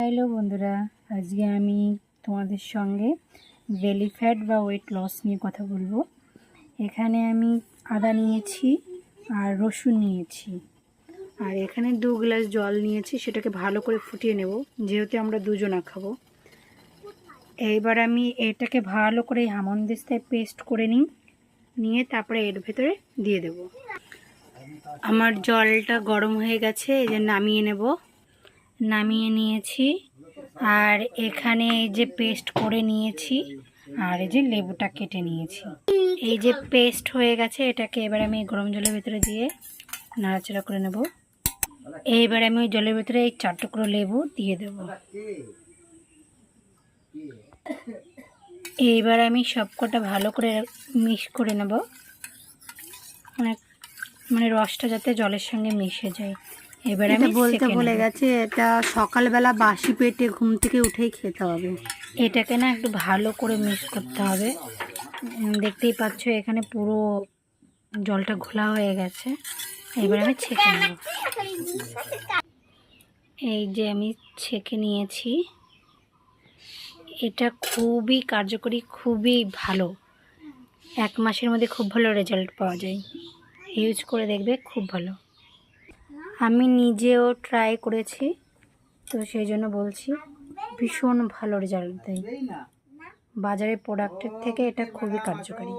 Hello বন্ধুরা, আজকে আমি তোমাদের সঙ্গে বেলি ফ্যাট বা ওয়েট লস নিয়ে কথা বলবো। এখানে আমি আদা নিয়েছি আর রসুন নিয়েছি, আর এখানে 2 গ্লাস জল নিয়েছি। সেটাকে ভালো করে ফুটিয়ে নেব, যেহেতু আমরা দুজনা খাবো। এইবার আমি এটাকে ভালো করে হামানদিস্তায় পেস্ট করে নিয়ে তারপরে এর ভেতরে দিয়ে দেব। আমার জলটা গরম হয়ে গেছে, এই যে নামিয়ে নিয়েছি। আর এখানে এই যে পেস্ট করে নিয়েছি, আর এই যে লেবুটা কেটে নিয়েছি। এই যে পেস্ট হয়ে গেছে, এটাকে এবার আমি গরম জলের ভিতরে দিয়ে নাড়াচাড়া করে নেব। এইবার আমি ওই জলের ভিতরে এই 4 টুকরো লেবু দিয়ে দেব। এইবার আমি সবকটা ভালো করে মিক্স করে নেব, মানে রসটা যাতে জলের সঙ্গে মিশে যায়। এবার আমি বলতে ভুলে গেছি, এটা সকালবেলা বাসি পেটে ঘুম থেকে উঠেই খেতে হবে। এটাকে না একটু ভালো করে মিক্স করতে হবে। দেখতেই পাচ্ছ এখানে পুরো জলটা ঘোলা হয়ে গেছে। এবার আমি ছেঁকে নেব। এই যে আমি ছেঁকে নিয়েছি। এটা খুবই কার্যকরী, খুবই ভালো। 1 মাসের মধ্যে খুব ভালো রেজাল্ট পাওয়া যায়। ইউজ করে দেখবে, খুব ভালো। আমি নিজেও ট্রাই করেছি, তো সেই জন্য বলছি ভীষণ ভালো রেজাল্ট দেয়। বাজারের প্রোডাক্টের থেকে এটা খুবই কার্যকরী।